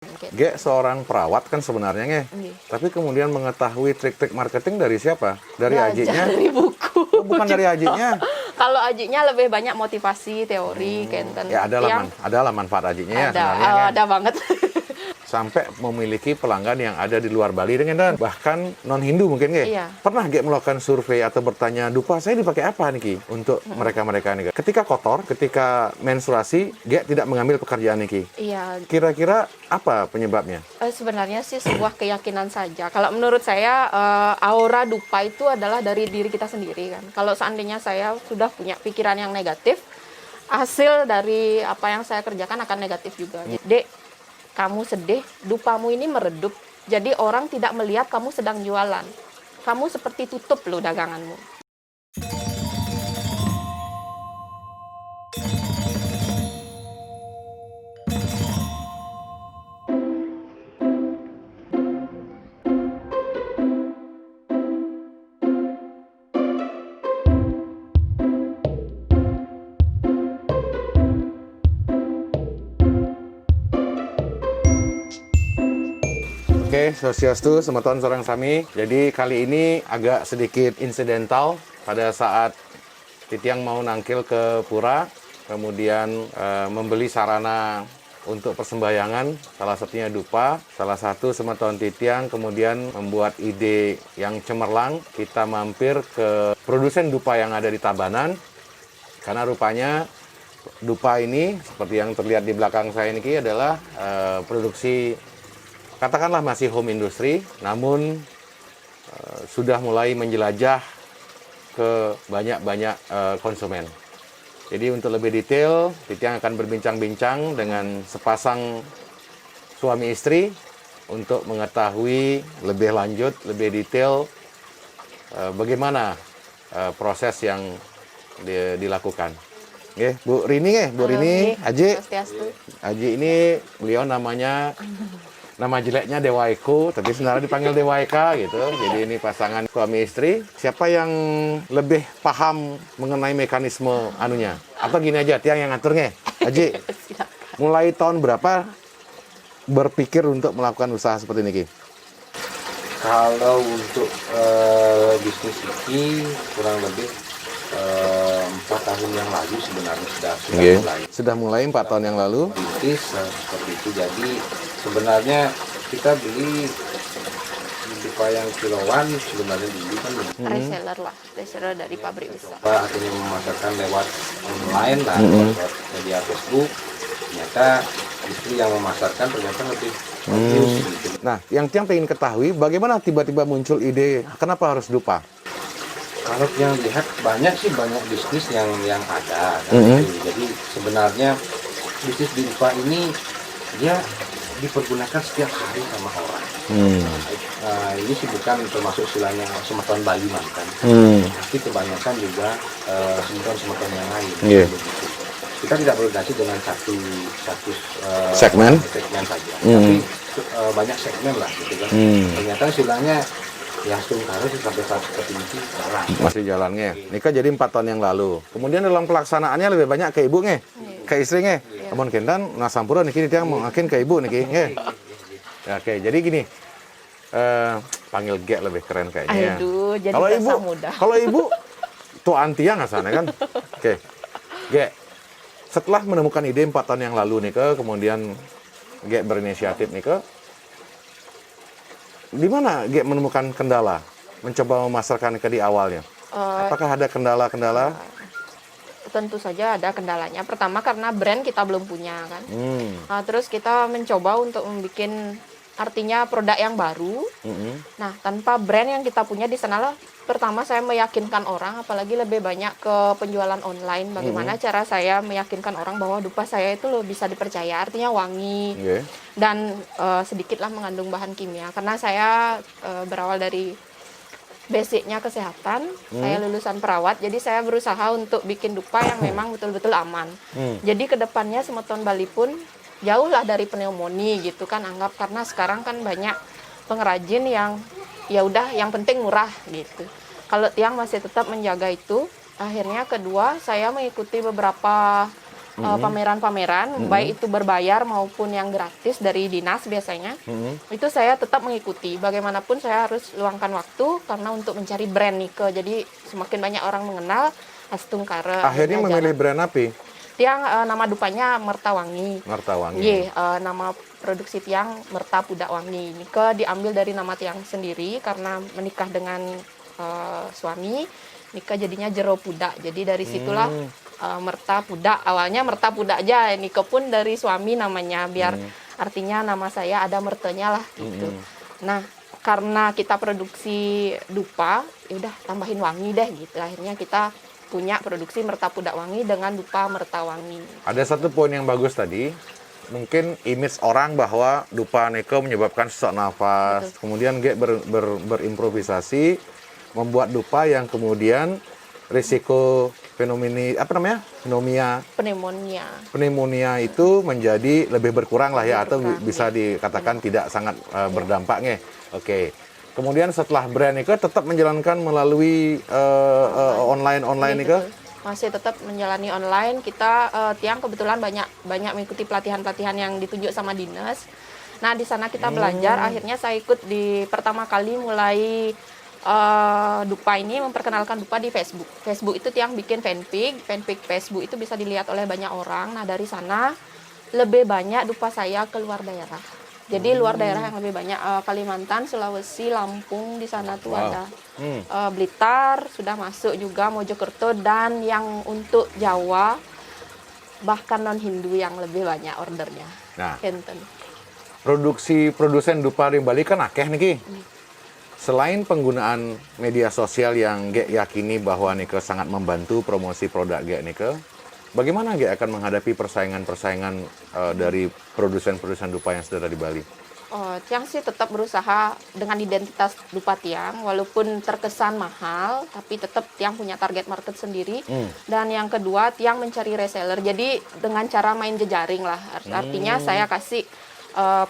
Gitu. Ge seorang perawat kan sebenarnya nge. Tapi kemudian mengetahui trik-trik marketing dari siapa? Dari ajinya? Dari buku. Oh, bukan dari ajinya. Kalau ajinya lebih banyak motivasi, teori, kenten. Ya ada lah manfaat ajinya ya sebenarnya. Ada banget. Sampai memiliki pelanggan yang ada di luar Bali dengan dan bahkan non Hindu mungkin Ge. Iya. Pernah Ge melakukan survei atau bertanya, dupa saya dipakai apa nih Ki untuk mereka-mereka nih Ge? Ketika kotor, ketika menstruasi, Ge tidak mengambil pekerjaan nih Ki. Iya. Kira-kira apa penyebabnya? Sebenarnya sih sebuah keyakinan saja. Kalau menurut saya aura dupa itu adalah dari diri kita sendiri kan. Kalau seandainya saya sudah punya pikiran yang negatif, hasil dari apa yang saya kerjakan akan negatif juga. Dek, kamu sedih, dupamu ini meredup. Jadi orang tidak melihat kamu sedang jualan. Kamu seperti tutup loh daganganmu. Oke, Swastiastu, Semeton Sorang Sami. Jadi kali ini agak sedikit insidental pada saat Titiang mau nangkil ke Pura, kemudian membeli sarana untuk persembahyangan, salah satunya dupa, salah satu Semeton Titiang kemudian membuat ide yang cemerlang, kita mampir ke produsen dupa yang ada di Tabanan, karena rupanya dupa ini, seperti yang terlihat di belakang saya ini adalah produksi katakanlah masih home industry, namun sudah mulai menjelajah ke banyak-banyak konsumen. Jadi untuk lebih detail, Titiang akan berbincang-bincang dengan sepasang suami istri untuk mengetahui lebih lanjut, lebih detail bagaimana proses yang dilakukan. Oke, Bu Rini, Bu Rini, Aji. Aji ini beliau namanya nama jeleknya Dewa Eko, tapi sebenarnya dipanggil Dewa Eka gitu. Jadi ini pasangan suami istri. Siapa yang lebih paham mengenai mekanisme anunya? Atau gini aja, Tiang yang ngaturnya. Aji, mulai tahun berapa berpikir untuk melakukan usaha seperti ini, Ki? Kalau untuk bisnis ini kurang lebih 4 tahun yang lalu sebenarnya sudah mulai. Sudah mulai 4 tahun yang lalu. Bisnis seperti itu. Jadi sebenarnya kita beli dupa yang kiloan sebenarnya dulu kan reseller dari pabrik besar. Akhirnya memasarkan lewat online lah, lewat media Facebook. Ternyata istri yang memasarkan ternyata lebih bagus gitu. Nah, yang Tiang pengen ketahui bagaimana tiba-tiba muncul ide kenapa harus dupa? Kalau yang lihat banyak bisnis yang ada kan gitu. Jadi sebenarnya bisnis di dupa ini dia dipergunakan setiap hari sama orang. Ini sih bukan termasuk istilahnya Semeton Bali kan. Tapi kebanyakan juga Semeton yang lain. Begitu. Kita tidak berorganisasi dengan satu segmen saja. Tapi banyak segmen lah gitu kan. Ternyata istilahnya ya sementara sampai saat seperti ini jalan. Masih jalannya. Nikah jadi 4 tahun yang lalu. Kemudian dalam pelaksanaannya lebih banyak ke ibu nge, ke istri nge. Amun kentan nasampura niki Tiang mau ngakin ke ibu niki nge. Oke, jadi gini. Panggil Ge lebih keren kayaknya. Aduh, jadi kalau ibu, muda. Kalau ibu tuan Tiang asana kan. Oke. Ge. Setelah menemukan ide 4 tahun yang lalu nih kemudian Ge berinisiatif nih di mana Ge menemukan kendala? Mencoba memasarkan di awalnya. Apakah ada kendala-kendala? Tentu saja ada kendalanya. Pertama karena brand kita belum punya kan. Terus kita mencoba untuk membuat artinya produk yang baru. Nah, tanpa brand yang kita punya di sanalah pertama saya meyakinkan orang, apalagi lebih banyak ke penjualan online. Bagaimana cara saya meyakinkan orang bahwa dupa saya itu loh bisa dipercaya, artinya wangi dan sedikitlah mengandung bahan kimia. Karena saya berawal dari basicnya kesehatan, saya lulusan perawat, jadi saya berusaha untuk bikin dupa yang memang betul-betul aman. Jadi kedepannya Semeton Bali pun jauhlah dari pneumonia gitu kan, anggap karena sekarang kan banyak pengrajin yang ya udah yang penting murah gitu. Kalau Tiang masih tetap menjaga itu, akhirnya kedua saya mengikuti beberapa pameran-pameran, baik itu berbayar maupun yang gratis dari dinas biasanya, itu saya tetap mengikuti. Bagaimanapun saya harus luangkan waktu karena untuk mencari brand Nike. Jadi semakin banyak orang mengenal Astungkara. Akhirnya memilih brand apa? Tiang nama dupanya Mertawangi. Mertawangi. Iya, nama produksi tiang Merta Pudak Wangi. Nike diambil dari nama tiang sendiri karena menikah dengan suami. Nike jadinya Jero Pudak. Jadi dari situlah Merta Pudak. Awalnya Merta Pudak aja. Nike pun dari suami namanya, biar artinya nama saya ada mertenya lah gitu. Nah, karena kita produksi dupa, ya udah tambahin wangi deh gitu. Akhirnya kita punya produksi Merta Pudak Wangi dengan dupa Merta Wangi. Ada satu poin yang bagus tadi. Mungkin image orang bahwa dupa Nike menyebabkan sesak nafas. Betul. Kemudian G berimprovisasi membuat dupa yang kemudian risiko pneumonia itu menjadi lebih berkurang lah ya, atau bisa dikatakan tidak sangat berdampaknya. Oke. Kemudian setelah brand Nike tetap menjalankan melalui online Nike? Masih tetap menjalani online. Kita tiang kebetulan banyak mengikuti pelatihan-pelatihan yang ditunjuk sama dinas. Nah, di sana kita belajar. Akhirnya saya ikut di pertama kali mulai dupa ini memperkenalkan dupa di Facebook. Facebook itu tiang bikin fanpage Facebook itu bisa dilihat oleh banyak orang. Nah, dari sana lebih banyak dupa saya keluar daerah. Jadi luar daerah yang lebih banyak, Kalimantan, Sulawesi, Lampung, di sana tuh ada Blitar, sudah masuk juga Mojokerto, dan yang untuk Jawa bahkan non Hindu yang lebih banyak ordernya. Nah, Enten. produsen dupa di Bali kan akeh nih Ki. Selain penggunaan media sosial yang Gek yakini bahwa Nike sangat membantu promosi produk Gek Nike, bagaimana Gek akan menghadapi persaingan-persaingan dari produsen-produsen dupa yang sudah ada di Bali? Tiang sih tetap berusaha dengan identitas dupa tiang, walaupun terkesan mahal, tapi tetap tiang punya target market sendiri. Dan yang kedua, tiang mencari reseller. Jadi dengan cara main jejaring lah. Artinya saya kasih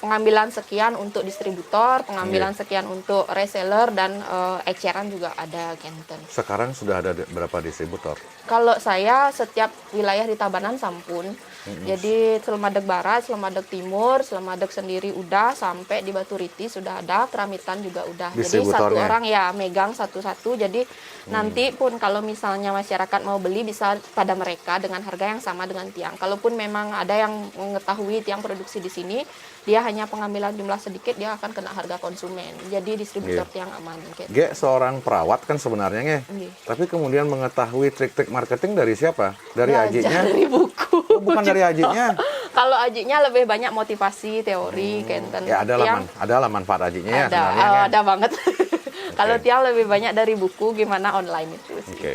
pengambilan sekian untuk distributor, pengambilan sekian untuk reseller, dan eceran juga ada Genten. Sekarang sudah ada berapa distributor? Kalau saya setiap wilayah di Tabanan sampun. Jadi Slemadeg Barat, Slemadeg Timur, Slemadeg sendiri udah, sampai di Baturiti sudah ada, Keramitan juga udah. Jadi satu orang ya megang satu-satu. Jadi nanti pun kalau misalnya masyarakat mau beli bisa pada mereka dengan harga yang sama dengan tiang. Kalaupun memang ada yang mengetahui tiang produksi di sini, dia hanya pengambilan jumlah sedikit, dia akan kena harga konsumen. Jadi distributor tiang aman. Gek seorang perawat kan sebenarnya nge. Tapi kemudian mengetahui trik-trik marketing dari siapa? Dari ajiknya? Dari buku. Oh, bukan dari ajiknya. Kalau ajiknya lebih banyak motivasi, teori, Kenten. Ya adalah manfaat ajiknya ya ada, sebenarnya. Ada banget. Kalau tiang lebih banyak dari buku, gimana online itu sih. Oke.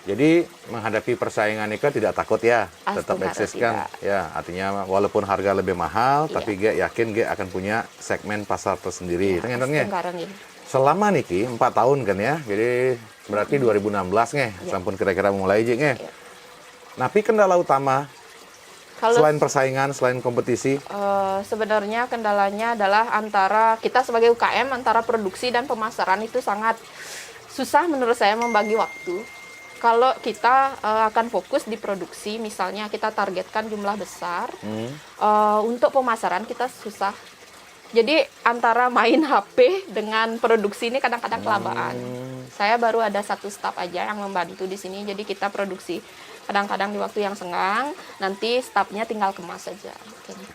Jadi menghadapi persaingan Nike tidak takut ya, tetap eksis kan. Ya, artinya walaupun harga lebih mahal, tapi Gek yakin Gek akan punya segmen pasar tersendiri. Selama niki 4 tahun kan ya. Jadi berarti 2016 nge, sampun kira-kira mulai aja nge. Tapi kendala utama selain persaingan, selain kompetisi? Sebenarnya kendalanya adalah antara kita sebagai UKM, antara produksi dan pemasaran itu sangat susah menurut saya membagi waktu. Kalau kita akan fokus di produksi, misalnya kita targetkan jumlah besar, untuk pemasaran kita susah. Jadi antara main HP dengan produksi ini kadang-kadang kelabaan. Saya baru ada 1 staf aja yang membantu di sini, jadi kita produksi kadang-kadang di waktu yang senggang, nanti stafnya tinggal kemas saja.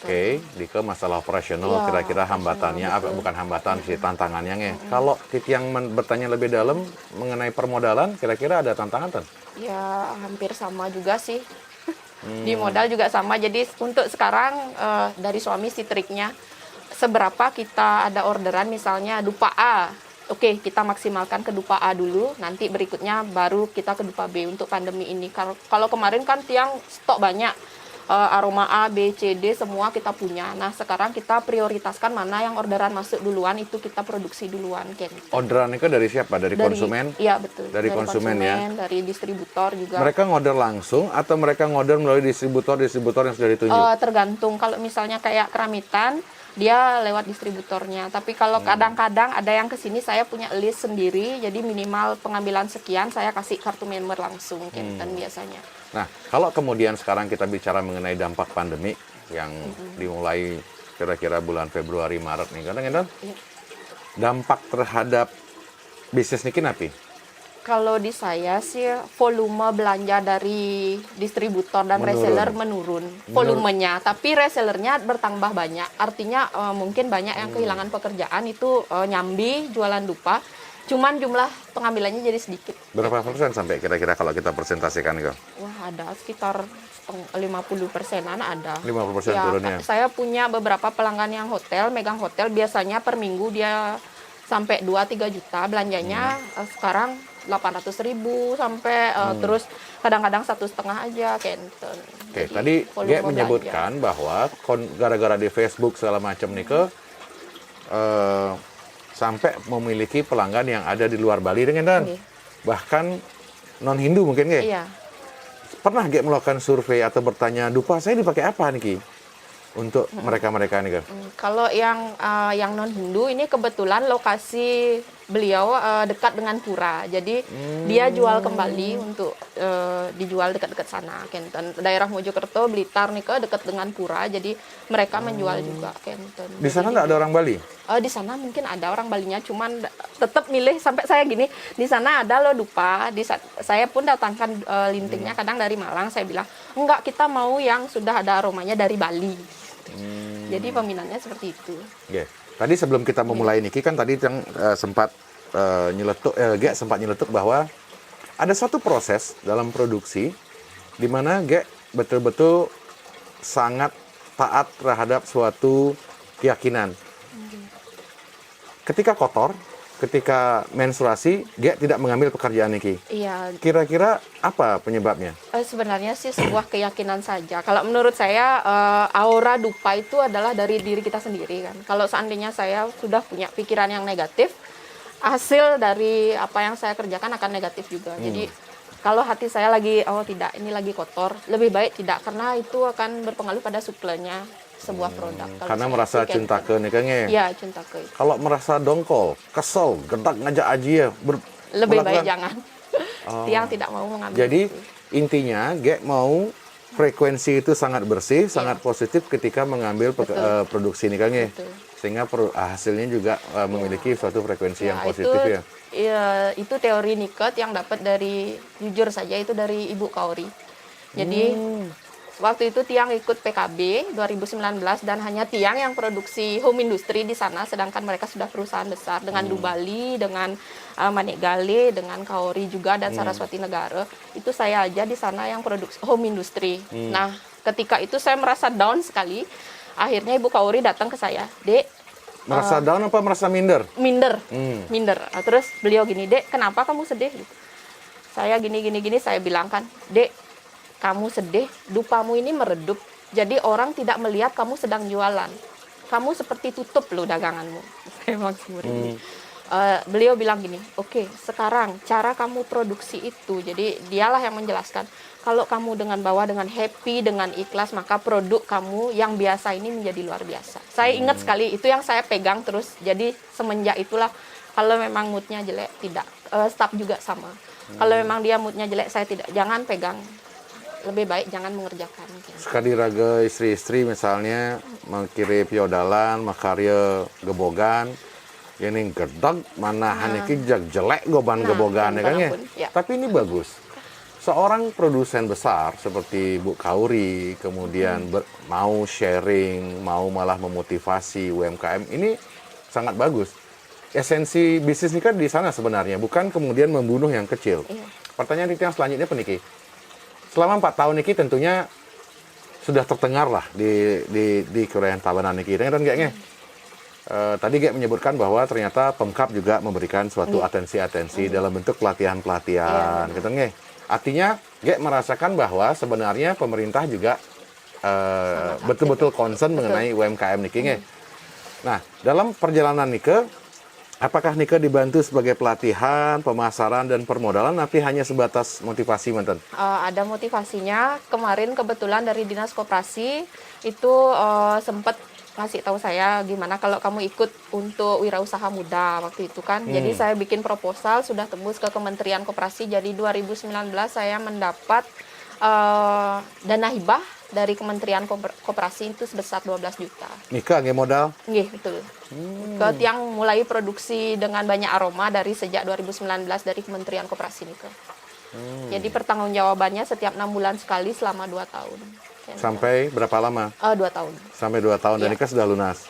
Oke, Dike masalah operasional kira-kira hambatannya, bukan hambatan sih, tantangannya nge. Kalau Titi yang bertanya lebih dalam mengenai permodalan, kira-kira ada tantangan kan? Ya hampir sama juga sih. Di modal juga sama. Jadi untuk sekarang dari suami sih triknya, seberapa kita ada orderan misalnya dupa A. Oke, kita maksimalkan ke dupa A dulu, nanti berikutnya baru kita ke dupa B untuk pandemi ini. Kalau kemarin kan tiang stok banyak, aroma A, B, C, D semua kita punya. Nah, sekarang kita prioritaskan mana yang orderan masuk duluan, itu kita produksi duluan. Orderan itu dari siapa? Dari konsumen? Iya, betul. Dari konsumen ya? Dari distributor juga. Mereka ngorder langsung atau mereka ngorder melalui distributor yang sudah ditunjuk? Tergantung. Kalau misalnya kayak Keramitan, dia lewat distributornya. Tapi kalau kadang-kadang ada yang kesini, saya punya list sendiri, jadi minimal pengambilan sekian, saya kasih kartu member langsung, Kenten biasanya. Nah, kalau kemudian sekarang kita bicara mengenai dampak pandemi yang dimulai kira-kira bulan Februari Maret nih, kadang-kadang dampak terhadap bisnis Niki napi? Kalau di saya sih volume belanja dari distributor dan reseller menurun volumenya, tapi resellernya bertambah banyak. Artinya mungkin banyak yang kehilangan pekerjaan itu nyambi jualan dupa, cuman jumlah pengambilannya jadi sedikit. Berapa persen sampai kira-kira kalau kita presentasikan itu? Wah, ada sekitar 50%-an ada. 50% Ya, turunnya. saya punya beberapa pelanggan yang hotel, megang hotel, biasanya per minggu dia sampai 2-3 juta belanjanya, sekarang 800.000 sampai terus kadang-kadang 1,5 aja kenten. Oke, tadi dia menyebutkan bahwa gara-gara di Facebook segala macam nih sampai memiliki pelanggan yang ada di luar Bali dengan dan bahkan non Hindu mungkin Ge? Iya. Pernah Ge melakukan survei atau bertanya dupa saya dipakai apa nih Ki? Untuk mereka-mereka nih kan? Kalau yang non Hindu ini kebetulan lokasi beliau dekat dengan pura, jadi dia jual kembali untuk dijual dekat-dekat sana, Kenten. Daerah Mojokerto, Blitar nih dekat dengan pura, jadi mereka menjual juga, Kenten. Di sana nggak ada orang Bali? Di sana mungkin ada orang Balinya, cuman tetap milih sampai saya gini, di sana ada loh dupa. Saya pun datangkan lintingnya kadang dari Malang, saya bilang enggak, kita mau yang sudah ada aromanya dari Bali. Jadi peminatnya seperti itu. Yeah. Tadi sebelum kita memulai Niki kan tadi yang sempat sempat nyeletuk bahwa ada satu proses dalam produksi di mana Ge betul-betul sangat taat terhadap suatu keyakinan. Ketika kotor, ketika menstruasi, Ge tidak mengambil pekerjaan Niki. Iya. Kira-kira apa penyebabnya? Sebenarnya sih sebuah keyakinan saja. Kalau menurut saya aura dupa itu adalah dari diri kita sendiri kan. Kalau seandainya saya sudah punya pikiran yang negatif, hasil dari apa yang saya kerjakan akan negatif juga. Jadi kalau hati saya lagi tidak, ini lagi kotor, lebih baik tidak, karena itu akan berpengaruh pada suplenya sebuah produk. Karena merasa cinta ke nikahnya. Iya, cinta ke itu. Kalau merasa dongkol, kesel, gedak ngajak aja ya. Lebih baik jangan. Tiang tidak mau mengambil. Jadi itu. intinya Ge mau frekuensi itu sangat bersih, sangat positif ketika mengambil produksi nikahnya. Sehingga hasilnya juga memiliki suatu frekuensi yang positif ya. Itu teori Niket yang dapat dari, jujur saja itu dari Ibu Kaori. Jadi waktu itu Tiang ikut PKB 2019 dan hanya Tiang yang produksi home industry di sana, sedangkan mereka sudah perusahaan besar dengan Dubali, dengan Manik Gale, dengan Kaori juga dan Saraswati Negara. Itu saya aja di sana yang produksi home industry. Nah, ketika itu saya merasa down sekali. Akhirnya Ibu Kaori datang ke saya, Dek. Merasa down apa merasa minder? Minder. Terus beliau gini, Dek, kenapa kamu sedih? Saya gini, saya bilang kan, Dek, kamu sedih, dupamu ini meredup. Jadi orang tidak melihat kamu sedang jualan. Kamu seperti tutup loh daganganmu. Saya bilang seperti ini. Beliau bilang gini, oke, sekarang cara kamu produksi itu, jadi dialah yang menjelaskan, kalau kamu dengan happy, dengan ikhlas, maka produk kamu yang biasa ini menjadi luar biasa. Saya ingat sekali, itu yang saya pegang terus. Jadi semenjak itulah, kalau memang moodnya jelek, tidak. Staff juga sama. Kalau memang dia moodnya jelek, saya tidak. Jangan pegang. Lebih baik jangan mengerjakan. Sekali raga istri-istri misalnya mengkiri piodalan, makarya gebogan, ini gedag manahan iki jelek goban gebogan ya kan ya. Tapi ini bagus. Seorang produsen besar seperti Bu Kaori kemudian mau sharing, mau malah memotivasi UMKM, ini sangat bagus. Esensi bisnis ini kan di sana sebenarnya, bukan kemudian membunuh yang kecil. Pertanyaan yang selanjutnya Peniki. Selama 4 tahun Niki tentunya sudah terdengar lah di Kurayan Tabanan Niki. Dan kayaknya tadi Gek menyebutkan bahwa ternyata Pemkap juga memberikan suatu atensi-atensi dalam bentuk pelatihan-pelatihan. Gitu nggih. Artinya Gek merasakan bahwa sebenarnya pemerintah juga betul-betul concern mengenai UMKM Niki nggih. Nah, dalam perjalanan Nike, apakah Nike dibantu sebagai pelatihan, pemasaran, dan permodalan, tapi hanya sebatas motivasi, mantan? Ada motivasinya. Kemarin kebetulan dari Dinas Koperasi itu sempat ngasih tahu saya gimana kalau kamu ikut untuk wirausaha muda waktu itu kan. Jadi saya bikin proposal, sudah tembus ke Kementerian Koperasi. Jadi 2019 saya mendapat Dana hibah dari Kementerian Koperasi itu sebesar 12 juta. Nika nggih modal. Nggih, betul. Ke tiang mulai produksi dengan banyak aroma dari sejak 2019 dari Kementerian Koperasi Nika. Jadi pertanggungjawabannya setiap 6 bulan sekali selama 2 tahun. Sampai berapa lama? 2 tahun. Sampai 2 tahun dan Iya. Nika sudah lunas.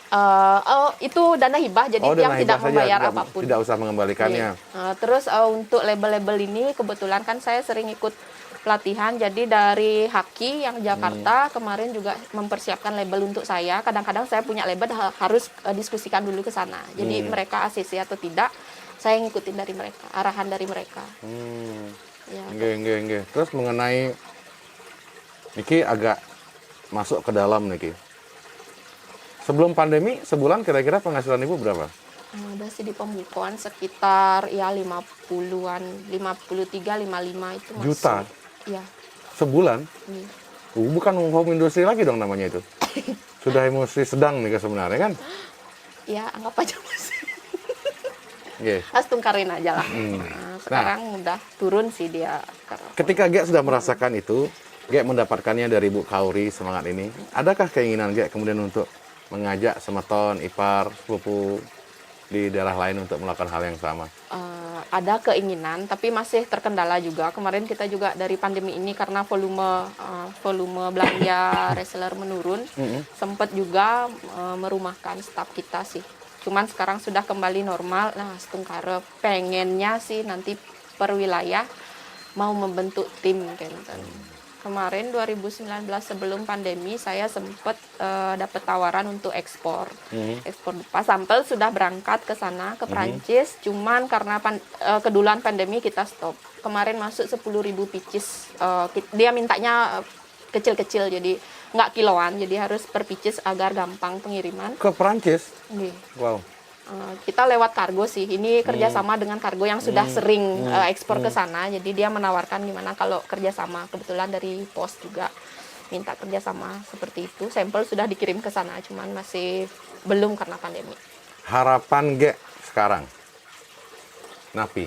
Itu dana hibah, jadi dana tiang hibah tidak saja, membayar apapun. Tidak usah mengembalikannya. Iya. Terus untuk label-label ini kebetulan kan saya sering ikut pelatihan, jadi dari Haki yang Jakarta kemarin juga mempersiapkan label untuk saya. Kadang-kadang saya punya label harus diskusikan dulu ke sana. Jadi mereka ACC atau tidak, saya ngikutin dari mereka, arahan dari mereka. Ya. Nggih. Terus mengenai Niki agak masuk ke dalam Niki. Sebelum pandemi, sebulan kira-kira penghasilan Ibu berapa? Udah sih di pembukuan sekitar ya 50-an, 53, 55 itu masuk. Juta? Iya. Sebulan? Iya. Bukan home industry lagi dong namanya itu. Sudah emosi sedang nih sebenarnya kan? Ya, anggap aja masih. Nggih. Harus tungkarin aja lah. Sekarang udah turun sih dia. Ketika Gek sudah merasakan itu, Gek mendapatkannya dari Bu Kauri semangat ini. Adakah keinginan Gek kemudian untuk mengajak semeton, ipar, sepupu di daerah lain untuk melakukan hal yang sama? Ada keinginan, tapi masih terkendala juga. Kemarin kita juga dari pandemi ini karena volume belanja reseller menurun, sempat juga merumahkan staf kita sih. Cuman sekarang sudah kembali normal. Nah, Stungkare pengennya sih nanti per wilayah mau membentuk tim Kenten. Kemarin 2019 sebelum pandemi saya sempat dapat tawaran untuk ekspor. Ekspor dupa sampel sudah berangkat ke sana ke Prancis, cuman karena keduluan pandemi kita stop. Kemarin masuk 10.000 pieces. Dia mintanya kecil-kecil jadi nggak kiloan, jadi harus per pieces agar gampang pengiriman. Ke Prancis? Nih. Wow. Kita lewat kargo sih. Ini kerjasama dengan kargo yang sudah sering ekspor ke sana. Jadi dia menawarkan gimana kalau kerjasama. Kebetulan dari pos juga minta kerjasama seperti itu. Sampel sudah dikirim ke sana, cuman masih belum karena pandemi. Harapan Gek sekarang, Napi.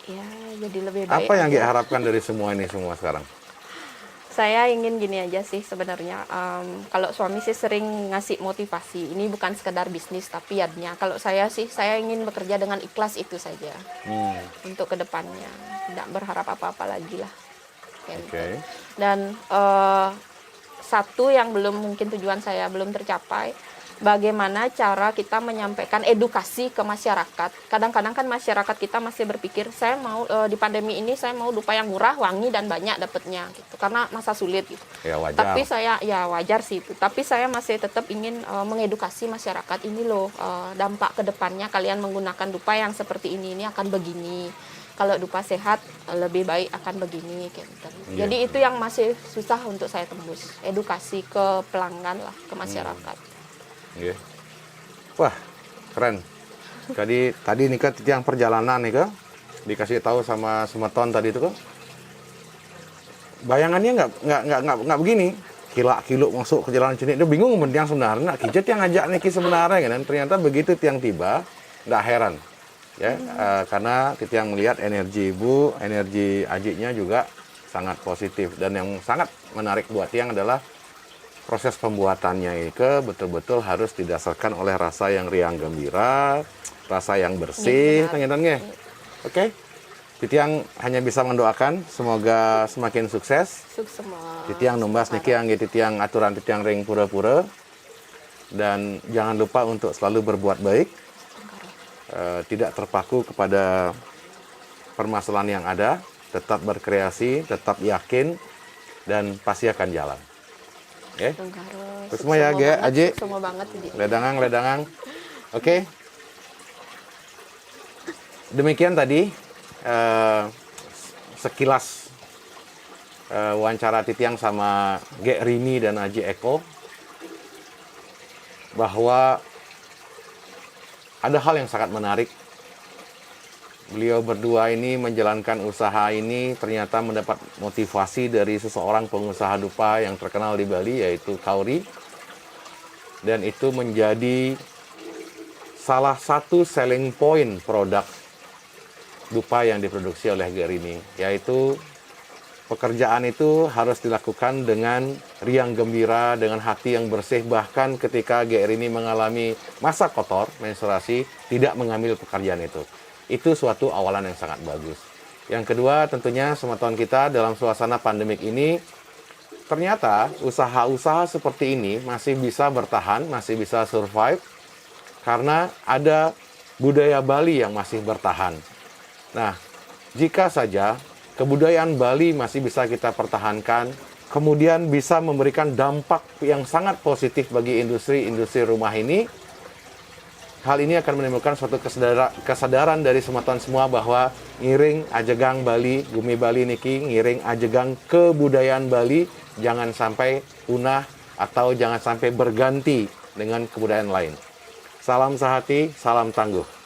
Ya, jadi lebih baik. Apa yang aja. Gek harapkan dari semua ini semua sekarang? Saya ingin gini aja sih sebenarnya. Kalau suami sih sering ngasih motivasi. Ini bukan sekedar bisnis tapi yadnya. Kalau saya sih, saya ingin bekerja dengan ikhlas itu saja untuk kedepannya. Tidak berharap apa-apa lagi lah. Oke. Dan satu yang belum mungkin tujuan saya belum tercapai, bagaimana cara kita menyampaikan edukasi ke masyarakat. Kadang-kadang kan masyarakat kita masih berpikir, saya mau di pandemi ini saya mau dupa yang murah, wangi dan banyak dapatnya gitu. Karena masa sulit gitu. Ya wajar. Tapi saya ya wajar sih itu. Tapi saya masih tetap ingin mengedukasi masyarakat ini loh, dampak kedepannya kalian menggunakan dupa yang seperti ini akan begini. Kalau dupa sehat lebih baik akan begini gitu. Iya. Jadi itu yang masih susah untuk saya tembus. Edukasi ke pelanggan lah, ke masyarakat. Nggih. Wah, keren. Tadi nih kan yang perjalanan nih kan dikasih tahu sama semeton tadi itu kan. Bayangannya nggak begini. Kilo masuk ke jalan sini, dia bingung yang sebenarnya. Kijet yang ngajak nih sebenarnya kan. Ternyata begitu tiang tiba, nggak heran. Ya, karena tiang melihat energi ibu, energi ajiknya juga sangat positif, dan yang sangat menarik buat tiang adalah proses pembuatannya itu betul-betul harus didasarkan oleh rasa yang riang gembira, rasa yang bersih, ternyata. Oke. Titiang hanya bisa mendoakan semoga semakin sukses. Sukses semua. Titiang numbas niki angge titiang aturan titiang ring pura-pura. Dan jangan lupa untuk selalu berbuat baik. Tidak terpaku kepada permasalahan yang ada, tetap berkreasi, tetap yakin, dan pasti akan jalan. Oke. Terus semua ya, Ge, Aji. Semua banget jadi. Ledangang. Oke. Demikian tadi sekilas wawancara Titiang sama Ge Rini dan Aji Eko, bahwa ada hal yang sangat menarik. Beliau berdua ini menjalankan usaha ini ternyata mendapat motivasi dari seseorang pengusaha dupa yang terkenal di Bali, yaitu Kauri. Dan itu menjadi salah satu selling point produk dupa yang diproduksi oleh Gerini, yaitu pekerjaan itu harus dilakukan dengan riang gembira, dengan hati yang bersih. Bahkan ketika GR ini mengalami masa kotor, menstruasi, tidak mengambil pekerjaan itu. Itu suatu awalan yang sangat bagus. Yang kedua, tentunya teman-teman kita dalam suasana pandemik ini, ternyata usaha-usaha seperti ini masih bisa bertahan, masih bisa survive, karena ada budaya Bali yang masih bertahan. Nah, jika saja kebudayaan Bali masih bisa kita pertahankan, kemudian bisa memberikan dampak yang sangat positif bagi industri-industri rumah ini, hal ini akan menimbulkan suatu kesadaran dari teman-teman semua bahwa ngiring ajegang Bali, Gumi Bali niki, ngiring ajegang kebudayaan Bali, jangan sampai punah atau jangan sampai berganti dengan kebudayaan lain. Salam sehati, salam tangguh.